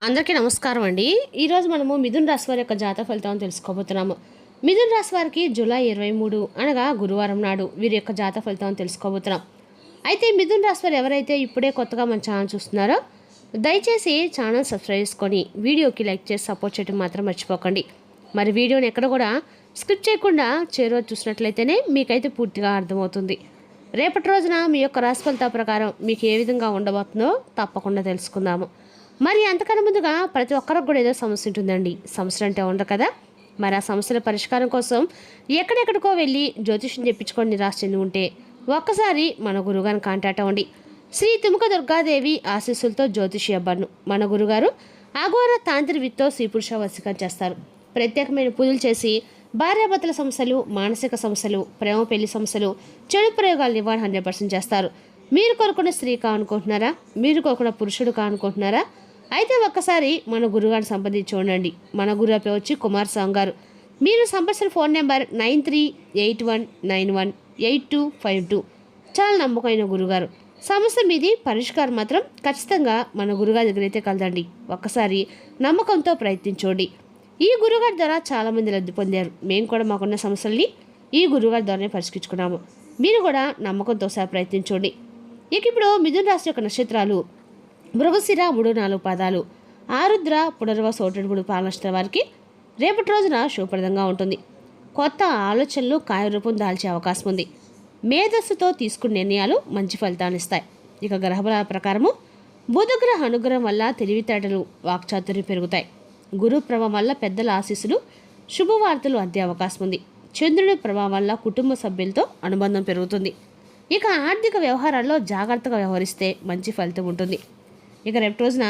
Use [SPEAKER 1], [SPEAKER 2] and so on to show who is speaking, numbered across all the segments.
[SPEAKER 1] అందరికీ నమస్కారం అండి. ఈరోజు మనము మిథున రాశి వారి యొక్క జాతక ఫలితాలను తెలుసుకోబోతున్నాము. మిథున రాశి వారికి జూలై 23 అనగా గురువారం నాడు వీరి యొక్క జాతక ఫలితాలను తెలుసుకోబోతున్నాం. అయితే మిథున రాశి వారు ఎవరైతే ఇప్పుడే కొత్తగా మన ఛానల్ చూస్తున్నారో దయచేసి ఛానల్ సబ్స్క్రైబ్ చేసుకొని వీడియోకి లైక్ చేసి సపోర్ట్ చేయడం మాత్రం మర్చిపోకండి. మరి వీడియోని ఎక్కడ కూడా స్కిప్ చేయకుండా చేరువ చూసినట్లయితేనే మీకైతే పూర్తిగా అర్థమవుతుంది. రేపటి రోజున మీ యొక్క రాశి ఫలితాల ప్రకారం మీకు ఏ విధంగా ఉండబోతుందో తప్పకుండా తెలుసుకుందాము. మరి అంతకన్నా ముందుగా ప్రతి ఒక్కరికి కూడా ఏదో సమస్య ఉంటుందండి. సమస్యలు అంటే ఉండరు కదా. మరి ఆ సమస్యల పరిష్కారం కోసం ఎక్కడెక్కడికో వెళ్ళి జ్యోతిష్యం చెప్పించుకొని నిరాశ చెంది ఉంటే ఒక్కసారి మన గురుగారిని కాంటాక్ట్ అవ్వండి. శ్రీ తుముక దుర్గాదేవి ఆశీస్సులతో జ్యోతిషి అబ్బర్ను మన గురుగారు అఘోర తాంత్రివిత్తో స్త్రీ పురుష వశీకరణ చేస్తారు. ప్రత్యేకమైన పూజలు చేసి భార్యాభర్తల సమస్యలు, మానసిక సమస్యలు, ప్రేమ పెళ్లి సమస్యలు, చెడు ప్రయోగాలు నివారణ 100% చేస్తారు. మీరు కోరుకున్న స్త్రీ కానుకుంటున్నారా? మీరు కోరుకున్న పురుషుడు కానుకుంటున్నారా? అయితే ఒక్కసారి మన గురుగారిని సంప్రదించి చూడండి. మన గురువు పేరు వచ్చి కుమార్ సాంగ్ గారు. మీరు సంప్రదించిన ఫోన్ నెంబర్ 9381918252. చాలా నమ్మకమైన గురుగారు. సమస్య మీది పరిష్కారం మాత్రం ఖచ్చితంగా మన గురుగారి దగ్గర అయితే కలదండి. ఒక్కసారి నమ్మకంతో ప్రయత్నించండి. ఈ గురుగారి ద్వారా చాలామంది లబ్ధి పొందారు. మేము కూడా మాకున్న సమస్యల్ని ఈ గురుగారి ద్వారానే పరిష్కరించుకున్నాము. మీరు కూడా నమ్మకంతో సార్ ప్రయత్నించండి. ఇక ఇప్పుడు మిథున రాశి యొక్క నక్షత్రాలు మృగశిర 3-4 పాదాలు, ఆరుద్ర పునర్వసు 1-3 పాద నక్షత్రం వారికి రేపటి రోజున శుభప్రదంగా ఉంటుంది. కొత్త ఆలోచనలు కార్యరూపం దాల్చే అవకాశం ఉంది. మేధస్సుతో తీసుకున్న నిర్ణయాలు మంచి ఫలితాన్ని ఇస్తాయి. ఇక గ్రహబలాల ప్రకారము బుధగ్రహ అనుగ్రహం వల్ల తెలివితేటలు, వాక్చాతుర్యం పెరుగుతాయి. గురు ప్రభావం వల్ల పెద్దల ఆశీస్సులు, శుభవార్తలు అందే అవకాశం ఉంది. చంద్రుడి ప్రభావం వల్ల కుటుంబ సభ్యులతో అనుబంధం పెరుగుతుంది. ఇక ఆర్థిక వ్యవహారాల్లో జాగ్రత్తగా వ్యవహరిస్తే మంచి ఫలితం ఉంటుంది. ఇక రేపటి రోజున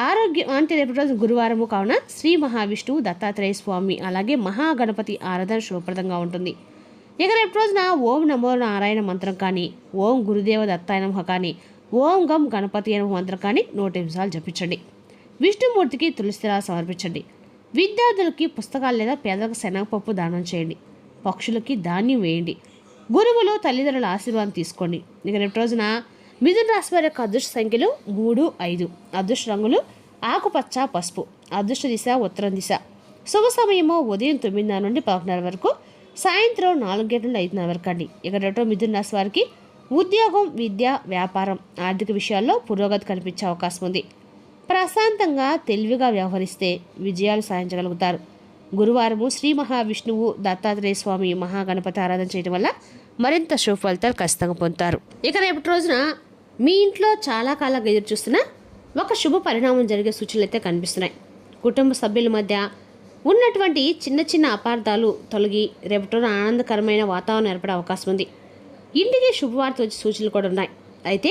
[SPEAKER 1] ఆరోగ్యం అంటే రేపటి రోజున గురువారము కావున శ్రీ మహావిష్ణువు, దత్తాత్రేయ స్వామి అలాగే మహాగణపతి ఆరాధన శుభప్రదంగా ఉంటుంది. ఇక రేపటి రోజున ఓం నమో నారాయణ మంత్రం కానీ, ఓం గురుదేవ దత్తాయ నమః కానీ, ఓం గం గణపతి నమః మంత్రం కానీ 100 నిమిషాలు జపించండి. విష్ణుమూర్తికి తులసిరాలు సమర్పించండి. విద్యార్థులకి పుస్తకాలు లేదా పేదలకు శనగపప్పు దానం చేయండి. పక్షులకి ధాన్యం వేయండి. గురువులు, తల్లిదండ్రుల ఆశీర్వాదం తీసుకోండి. ఇక రేపటి రోజున మిథున రాశి వారి యొక్క అదృష్ట సంఖ్యలు 3, 5. అదృష్ట రంగులు ఆకుపచ్చ, పసుపు. అదృష్ట దిశ ఉత్తరం దిశ. శుభ సమయము ఉదయం 9 నుండి 11 వరకు, సాయంత్రం 4 గంటల నుండి 5 వరకు అండి. ఇక రేపటి మిథున రాశి వారికి ఉద్యోగం, విద్య, వ్యాపారం, ఆర్థిక విషయాల్లో పురోగతి కనిపించే అవకాశం ఉంది. ప్రశాంతంగా తెలివిగా వ్యవహరిస్తే విజయాలు సాధించగలుగుతారు. గురువారము శ్రీ మహావిష్ణువు, దత్తాత్రేయ స్వామి, మహాగణపతి ఆరాధన చేయడం వల్ల మరింత శుభ ఫలితాలు ఖచ్చితంగా పొందుతారు. ఇక రేపటి రోజున మీ ఇంట్లో చాలా కాలంగా ఎదురు చూస్తున్న ఒక శుభ పరిణామం జరిగే సూచనలు అయితే కనిపిస్తున్నాయి. కుటుంబ సభ్యుల మధ్య ఉన్నటువంటి చిన్న చిన్న అపార్థాలు తొలగి రేపటి రోజున ఆనందకరమైన వాతావరణం ఏర్పడే అవకాశం ఉంది. ఇంటికి శుభవార్త వచ్చే సూచనలు కూడా ఉన్నాయి. అయితే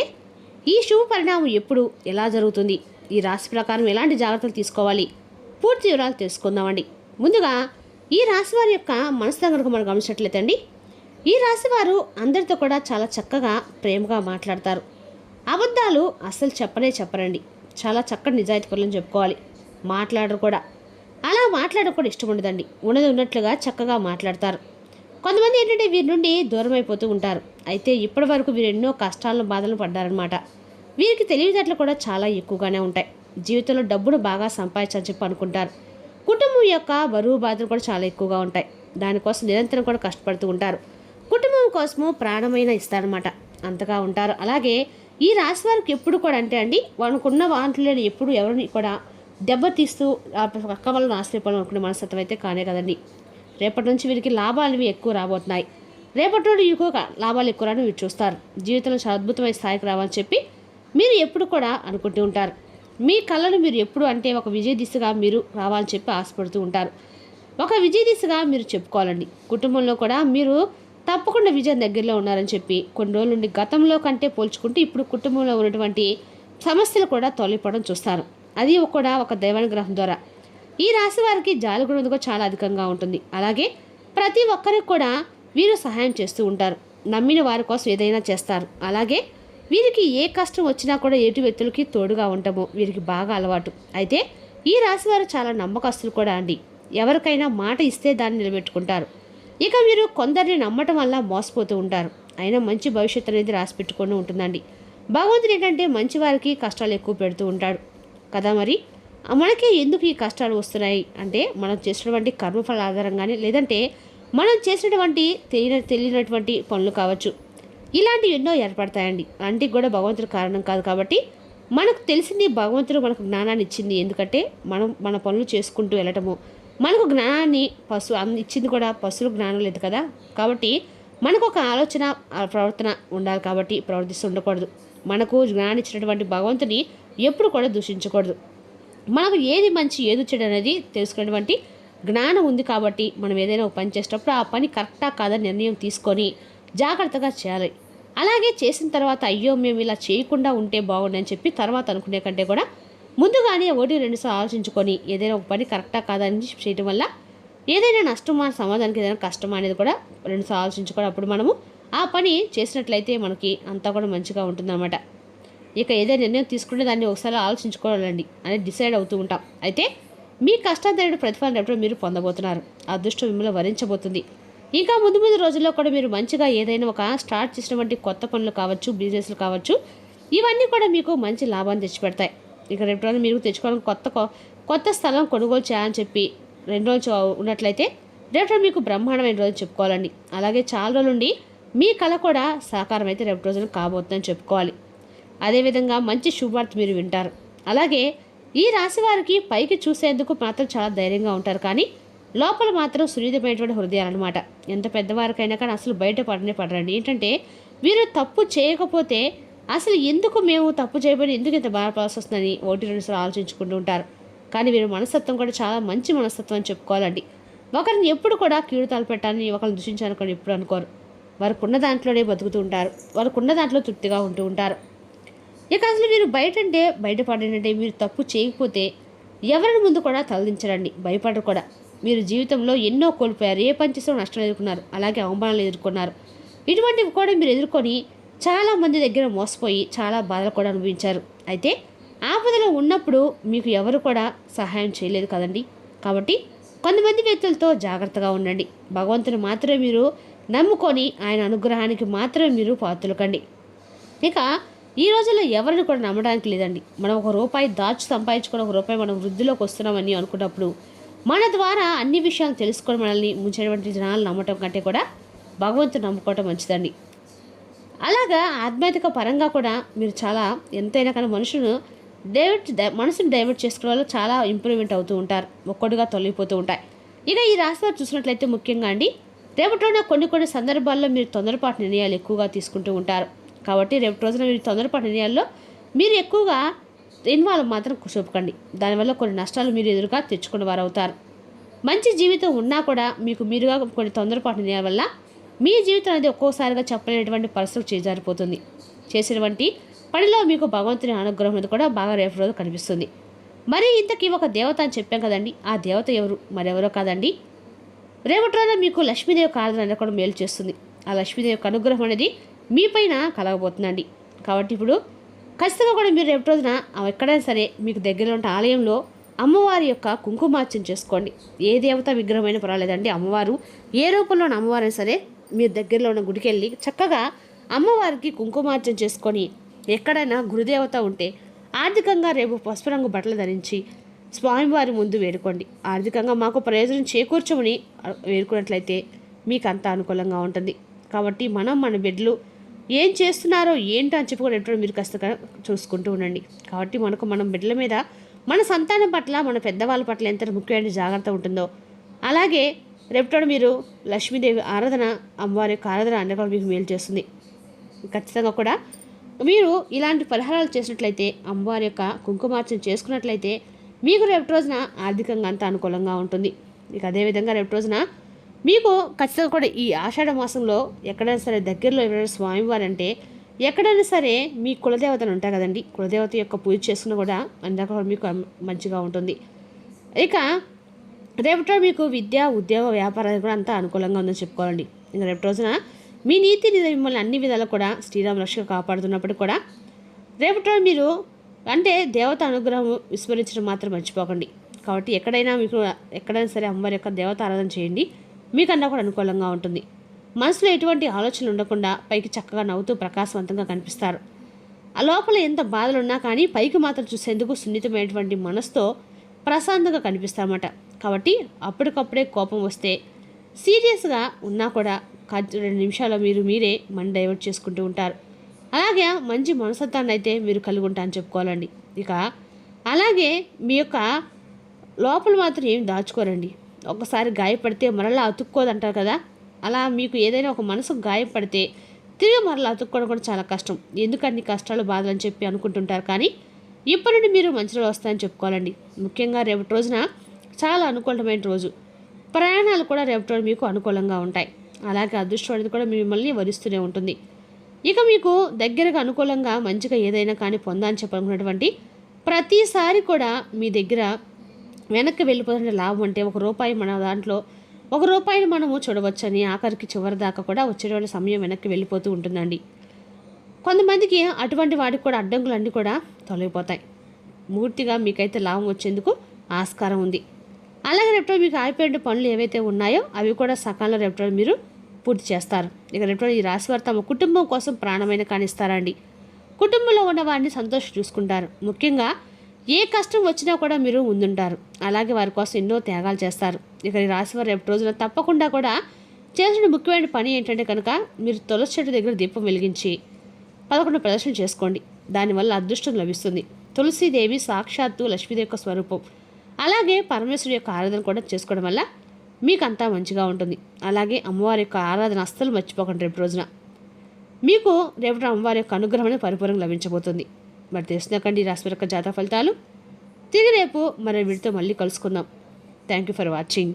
[SPEAKER 1] ఈ శుభ పరిణామం ఎప్పుడు, ఎలా జరుగుతుంది, ఈ రాశి ప్రకారం ఎలాంటి జాగ్రత్తలు తీసుకోవాలి, పూర్తి వివరాలు తెలుసుకుందామండి. ముందుగా ఈ రాశి వారి యొక్క మనసులో కనుక మనం గమనించినట్లయితే అండి, ఈ రాశి వారు అందరితో కూడా చాలా చక్కగా ప్రేమగా మాట్లాడతారు. అబద్ధాలు అస్సలు చెప్పరండి. చాలా చక్కటి నిజాయితీ పనులను చెప్పుకోవాలి. మాట్లాడరు కూడా. అలా మాట్లాడడం కూడా ఇష్టం ఉండదండి. ఉన్నది ఉన్నట్లుగా చక్కగా మాట్లాడతారు. కొంతమంది ఏంటంటే వీరి నుండి దూరం అయిపోతూ ఉంటారు. అయితే ఇప్పటి వరకు వీరు ఎన్నో కష్టాలను, బాధలను పడ్డారనమాట. వీరికి తెలివితేటలు కూడా చాలా ఎక్కువగానే ఉంటాయి. జీవితంలో డబ్బును బాగా సంపాదించాలని చెప్పి అనుకుంటారు. కుటుంబం యొక్క బరువు బాధలు కూడా చాలా ఎక్కువగా ఉంటాయి. దానికోసం నిరంతరం కూడా కష్టపడుతూ ఉంటారు. కుటుంబం కోసము ప్రాణమైన ఇస్తారనమాట. అంతగా ఉంటారు. అలాగే ఈ రాశి వారికి ఎప్పుడు కూడా అంటే అండి, వాళ్ళకున్న వాటిలో ఎప్పుడు ఎవరిని కూడా దెబ్బతీస్తూ పక్క వాళ్ళని ఆశ్రయపడాలని అనుకునే మనస్తత్వం అయితే కానే కదండి. రేపటి నుంచి వీరికి లాభాలు ఎక్కువ రాబోతున్నాయి. రేపటి నుండి ఎక్కువ లాభాలు ఎక్కువ రాని వీరు చూస్తారు. జీవితంలో చాలా అద్భుతమైన స్థాయికి రావాలని చెప్పి మీరు ఎప్పుడు కూడా అనుకుంటూ ఉంటారు. మీ కళను మీరు ఎప్పుడు అంటే ఒక విజయ దిశగా మీరు రావాలని చెప్పి ఆశపడుతూ ఉంటారు. ఒక విజయ దిశగా మీరు చెప్పుకోవాలండి. కుటుంబంలో కూడా మీరు తప్పకుండా విజయం దగ్గరలో ఉన్నారని చెప్పి కొన్ని రోజుల నుండి గతంలో కంటే పోల్చుకుంటూ ఇప్పుడు కుటుంబంలో ఉన్నటువంటి సమస్యలు కూడా తొలగిపోవడం చూస్తారు. అది కూడా ఒక దైవానుగ్రహం ద్వారా. ఈ రాశి వారికి జాలిగుణం కూడా చాలా అధికంగా ఉంటుంది. అలాగే ప్రతి ఒక్కరికి కూడా వీరు సహాయం చేస్తూ ఉంటారు. నమ్మిన వారి కోసం ఏదైనా చేస్తారు. అలాగే వీరికి ఏ కష్టం వచ్చినా కూడా ఎటు వ్యక్తులకి తోడుగా ఉండటము వీరికి బాగా అలవాటు. అయితే ఈ రాశి వారు చాలా నమ్మకస్తులు కూడా అండి. ఎవరికైనా మాట ఇస్తే దాన్ని నిలబెట్టుకుంటారు. ఇక మీరు కొందరిని నమ్మటం వల్ల మోసపోతూ ఉంటారు. అయినా మంచి భవిష్యత్తు అనేది రాసి పెట్టుకొని ఉంటుందండి. భగవంతుడు ఏంటంటే మంచి వారికి కష్టాలు ఎక్కువ పెడుతూ ఉంటాడు కదా. మరి మనకి ఎందుకు ఈ కష్టాలు వస్తున్నాయి అంటే మనం చేసినటువంటి కర్మఫల ఆధారంగానే, లేదంటే మనం చేసినటువంటి తెలియనటువంటి పనులు కావచ్చు, ఇలాంటివి ఎన్నో ఏర్పడతాయండి. అంటికి కూడా భగవంతుడు కారణం కాదు. కాబట్టి మనకు తెలిసింది భగవంతుడు మనకు జ్ఞానాన్ని ఇచ్చింది. ఎందుకంటే మనం మన పనులు చేసుకుంటూ వెళ్ళటము, మనకు జ్ఞానాన్ని ఇచ్చింది కూడా పశువులకు జ్ఞానం లేదు కదా. కాబట్టి మనకు ఒక ఆలోచన ప్రవర్తన ఉండాలి. కాబట్టి ప్రవర్తిస్తూ ఉండకూడదు. మనకు జ్ఞానం ఇచ్చినటువంటి భగవంతుని ఎప్పుడు కూడా దూషించకూడదు. మనకు ఏది మంచి ఏది చెడు అనేది తెలుసుకునేటువంటి జ్ఞానం ఉంది. కాబట్టి మనం ఏదైనా ఒక పని చేసేటప్పుడు ఆ పని కరెక్టా కాదని నిర్ణయం తీసుకొని జాగ్రత్తగా చేయాలి. అలాగే చేసిన తర్వాత అయ్యో మేము ఇలా చేయకుండా ఉంటే బాగుండని చెప్పి తర్వాత అనుకునే కంటే కూడా ముందుగానే 1-2 సార్లు ఆలోచించుకొని ఏదైనా ఒక పని కరెక్టా కాదని చేయడం వల్ల ఏదైనా నష్టమా సమాజానికి ఏదైనా కష్టమా అనేది కూడా 2 సార్లు ఆలోచించుకొని అప్పుడు మనము ఆ పని చేసినట్లయితే మనకి అంతా కూడా మంచిగా ఉంటుందన్నమాట. ఇక ఏదైనా నిర్ణయం తీసుకుంటే దాన్ని ఒకసారి ఆలోచించుకోవాలండి అనేది డిసైడ్ అవుతూ ఉంటాం. అయితే మీ కష్టానికి ప్రతిఫలం ఎప్పుడో మీరు పొందబోతున్నారు. అదృష్టం మిమ్మల్ని వరించబోతుంది. ఇంకా ముందు ముందు రోజుల్లో కూడా మీరు మంచిగా ఏదైనా ఒక స్టార్ట్ చేసినటువంటి కొత్త పనులు కావచ్చు, బిజినెస్లు కావచ్చు, ఇవన్నీ కూడా మీకు మంచి లాభాన్ని తెచ్చిపెడతాయి. ఇక రేపు రోజున మీరు తెచ్చుకోవాలని కొత్త స్థలం కొనుగోలు చేయాలని చెప్పి 2 రోజులు ఉన్నట్లయితే రేపు మీకు బ్రహ్మాండమైన రోజు చెప్పుకోవాలండి. అలాగే చాలా రోజుల నుండి మీ కళ కూడా సాకారం అయితే రేపు రోజున కాబోతుందని చెప్పుకోవాలి. అదేవిధంగా మంచి శుభవార్త మీరు వింటారు. అలాగే ఈ రాశి వారికి పైకి చూసేందుకు మాత్రం చాలా ధైర్యంగా ఉంటారు, కానీ లోపల మాత్రం సున్నితమైనటువంటి హృదయాలన్నమాట. ఎంత పెద్దవారికైనా కానీ అసలు బయట పడరండి. ఏంటంటే వీరు తప్పు చేయకపోతే అసలు ఎందుకు మేము తప్పు చేయబడి ఎందుకు ఇంత బాధపడాల్సి వస్తుందని 1-2 సార్లు ఆలోచించుకుంటూ ఉంటారు. కానీ వీరు మనస్తత్వం కూడా చాలా మంచి మనస్తత్వం అని చెప్పుకోవాలండి. ఒకరిని ఎప్పుడు కూడా కీడు తలపెట్టాలని, ఒకరిని దూషించాలని కూడా ఎప్పుడు అనుకోరు. వారికి ఉన్న దాంట్లోనే బతుకుతూ ఉంటారు. వారికి ఉన్న దాంట్లో తృప్తిగా ఉంటూ ఉంటారు. ఇక అసలు మీరు బయటపడంటే మీరు తప్పు చేయకపోతే ఎవరిని ముందు కూడా తలదించరండి, భయపడరు కూడా. మీరు జీవితంలో ఎన్నో కోల్పోయారు. ఏ పని చేసినా నష్టం ఎదుర్కొన్నారు, అలాగే అవమానాలు ఎదుర్కొన్నారు. ఇటువంటివి కూడా మీరు ఎదుర్కొని చాలామంది దగ్గర మోసపోయి చాలా బాధలు కూడా అనుభవించారు. అయితే ఆపదలో ఉన్నప్పుడు మీకు ఎవరు కూడా సహాయం చేయలేదు కదండి. కాబట్టి కొంతమంది వ్యక్తులతో జాగ్రత్తగా ఉండండి. భగవంతుని మాత్రమే మీరు నమ్ముకొని ఆయన అనుగ్రహానికి మాత్రమే మీరు పాత్రలుకండి. ఇక ఈ రోజుల్లో ఎవరిని కూడా నమ్మడానికి లేదండి. మనం ₹1 సంపాదించుకొని ₹1 మనం వృద్ధిలోకి వస్తున్నామని అనుకున్నప్పుడు మన ద్వారా అన్ని విషయాలు తెలుసుకొని మనల్ని ముంచేటువంటి జనాలు నమ్మటం కంటే కూడా భగవంతుని నమ్ముకోవటం మంచిదండి. అలాగా ఆధ్యాత్మిక పరంగా కూడా మీరు చాలా ఎంతైనా కానీ మనసును డైవర్ట్ చేసుకునే వాళ్ళు చాలా ఇంప్రూవ్మెంట్ అవుతూ ఉంటారు. ఒక్కటిగా తొలగిపోతూ ఉంటాయి. ఇక ఈ రాశి వారు చూసినట్లయితే ముఖ్యంగా అండి, రేపటిలో కొన్ని సందర్భాల్లో మీరు తొందరపాటు నిర్ణయాలు ఎక్కువగా తీసుకుంటూ ఉంటారు. కాబట్టి రేపటి రోజున మీరు తొందరపాటు నిర్ణయాల్లో మీరు ఎక్కువగా ఇన్వాల్వ్ మాత్రం చూపకండి. దానివల్ల కొన్ని నష్టాలు మీరు ఎదురుగా తెచ్చుకున్న వారు అవుతారు. మంచి జీవితం ఉన్నా కూడా మీరుగా కొన్ని తొందరపాటు నిర్ణయాల వల్ల మీ జీవితం అనేది ఒక్కోసారిగా చెప్పలేనటువంటి పరిస్థితులు చేజారిపోతుంది. చేసినటువంటి పనిలో మీకు భగవంతుని అనుగ్రహం అనేది కూడా బాగా రేపు రోజు కనిపిస్తుంది. మరి ఇంతకీ ఒక దేవత అని చెప్పాం కదండి. ఆ దేవత ఎవరు? మరెవరో కాదండి, రేపటి రోజున మీకు లక్ష్మీదేవి ఆరాధన అనేది కూడా మేలు చేస్తుంది. ఆ లక్ష్మీదేవి యొక్క అనుగ్రహం అనేది మీ పైన కలగబోతుందండి. కాబట్టి ఇప్పుడు ఖచ్చితంగా కూడా మీరు రేపు రోజున ఎక్కడైనా సరే మీకు దగ్గరలో ఉంటే ఆలయంలో అమ్మవారి యొక్క కుంకుమార్చన చేసుకోండి. ఏ దేవత విగ్రహమైనా పర్వాలేదండి, అమ్మవారు ఏ రూపంలో ఉన్న అమ్మవారైనా సరే మీరు దగ్గరలో ఉన్న గుడికి వెళ్ళి చక్కగా అమ్మవారికి కుంకుమార్చన చేసుకొని, ఎక్కడైనా గురుదేవత ఉంటే ఆర్థికంగా రేపు పసుపు రంగు బట్టలు ధరించి స్వామివారి ముందు వేడుకోండి. ఆర్థికంగా మాకు ప్రయోజనం చేకూర్చమని వేడుకున్నట్లయితే మీకు అంత అనుకూలంగా ఉంటుంది. కాబట్టి మన బిడ్డలు ఏం చేస్తున్నారో ఏంటో అని చెప్పి కూడా మీరు ఖచ్చితంగా చూసుకుంటూ ఉండండి. కాబట్టి మన బిడ్డల మీద, మన సంతానం పట్ల, మన పెద్దవాళ్ళ పట్ల ఎంత ముఖ్యమైన జాగ్రత్త ఉంటుందో, అలాగే రేపటి మీరు లక్ష్మీదేవి ఆరాధన, అమ్మవారి యొక్క ఆరాధన అన్నీ కూడా మీకు మేలు చేస్తుంది. ఖచ్చితంగా కూడా మీరు ఇలాంటి పరిహారాలు చేసినట్లయితే, అమ్మవారి యొక్క కుంకుమార్చన చేసుకున్నట్లయితే మీకు రేపటి రోజున ఆర్థికంగా అంత అనుకూలంగా ఉంటుంది. ఇక అదేవిధంగా రేపటి రోజున మీకు ఖచ్చితంగా కూడా ఈ ఆషాఢ మాసంలో ఎక్కడైనా సరే దగ్గరలో ఎవరైనా స్వామివారు అంటే ఎక్కడైనా సరే మీ కులదేవతలు ఉంటాయి కదండి, కులదేవత యొక్క పూజ చేసుకున్న కూడా అందరూ మీకు మంచిగా ఉంటుంది. ఇక రేపటి మీకు విద్య, ఉద్యోగ, వ్యాపారాలు కూడా అంతా అనుకూలంగా ఉందని చెప్పుకోవాలండి. ఇంకా రేపటి రోజున మీ నీతి మిమ్మల్ని అన్ని విధాలు కూడా శ్రీరామ రక్షగా కాపాడుతున్నప్పుడు కూడా రేపటి మీరు అంటే దేవత అనుగ్రహం విస్మరించడం మాత్రం మర్చిపోకండి. కాబట్టి ఎక్కడైనా సరే అమ్మవారి యొక్క దేవత ఆరాధన చేయండి, మీకన్నా కూడా అనుకూలంగా ఉంటుంది. మనసులో ఎటువంటి ఆలోచనలు ఉండకుండా పైకి చక్కగా నవ్వుతూ ప్రకాశవంతంగా కనిపిస్తారు. ఆ లోపల ఎంత బాధలున్నా కానీ పైకి మాత్రం చూసేందుకు సున్నితమైనటువంటి మనసుతో ప్రశాంతంగా కనిపిస్తామట. కాబట్టి అప్పటికప్పుడే కోపం వస్తే సీరియస్గా ఉన్నా కూడా 2 నిమిషాల్లో మీరే మన డైవర్ట్ చేసుకుంటూ ఉంటారు. అలాగే మంచి మనస్తత్వాన్ని అయితే మీరు కలిగి ఉంటారని చెప్పుకోవాలండి. ఇక అలాగే మీ యొక్క లోపల మాత్రం ఏం దాచుకోరండి. ఒకసారి గాయపడితే మరలా అతుక్కోదంటారు కదా, అలా మీకు ఏదైనా ఒక మనసుకు గాయపడితే తిరిగి మరలా అతుక్కోవడం కూడా చాలా కష్టం. ఎందుకన్ని కష్టాలు బాధలు అని చెప్పి అనుకుంటుంటారు. కానీ ఇప్పటి నుండి మీరు మంచి రోజు వస్తాయని చెప్పుకోవాలండి. ముఖ్యంగా రేపటి రోజున చాలా అనుకూలమైన రోజు. ప్రయాణాలు కూడా రేపటి రోజు మీకు అనుకూలంగా ఉంటాయి. అలాగే అదృష్టం అనేది కూడా మిమ్మల్ని వరిస్తూనే ఉంటుంది. ఇక మీకు దగ్గరగా అనుకూలంగా మంచిగా ఏదైనా కానీ పొందాలని చెప్పనుకున్నటువంటి ప్రతిసారి కూడా మీ దగ్గర వెనక్కి వెళ్ళిపోతున్న లాభం అంటే ₹1 మన దాంట్లో ₹1 మనము చూడవచ్చని ఆఖరికి చివరి దాకా కూడా వచ్చేటువంటి సమయం వెనక్కి వెళ్ళిపోతూ ఉంటుందండి. కొంతమందికి అటువంటి వాటికి కూడా అడ్డంకులన్నీ కూడా తొలగిపోతాయి. పూర్తిగా మీకైతే లాభం వచ్చేందుకు ఆస్కారం ఉంది. అలాగే రేపటి మీకు ఆగిపోయిన పనులు ఏవైతే ఉన్నాయో అవి కూడా సకాలంలో రేపటి మీరు పూర్తి చేస్తారు. ఇక రేపటి ఈ రాశి వారు తమ కుటుంబం కోసం ప్రాణమైన కానిస్తారండి. కుటుంబంలో ఉన్న వారిని సంతోషం చూసుకుంటారు. ముఖ్యంగా ఏ కష్టం వచ్చినా కూడా మీరు ముందుంటారు. అలాగే వారి కోసం ఎన్నో త్యాగాలు చేస్తారు. ఇక ఈ రాశి వారు రేపటి రోజున తప్పకుండా కూడా చేసిన ముఖ్యమైన పని ఏంటంటే కనుక మీరు తులసి చెట్టు దగ్గర దీపం వెలిగించి 11 ప్రదర్శన చేసుకోండి. దానివల్ల అదృష్టం లభిస్తుంది. తులసీదేవి సాక్షాత్తు లక్ష్మీదేవి యొక్క స్వరూపం. అలాగే పరమేశ్వరుడి యొక్క ఆరాధన కూడా చేసుకోవడం వల్ల మీకు అంతా మంచిగా ఉంటుంది. అలాగే అమ్మవారి యొక్క ఆరాధన అస్సలు మర్చిపోకండి. రేపు రోజున మీకు రేపటి అమ్మవారి యొక్క అనుగ్రహం పరిపూర్ణంగా లభించబోతుంది. మరి తెలుసుకున్నాకండి ఈ రాశి యొక్క జాతక ఫలితాలు. తిరిగి రేపు మరో వీడితో మళ్ళీ కలుసుకుందాం. Thank you for watching.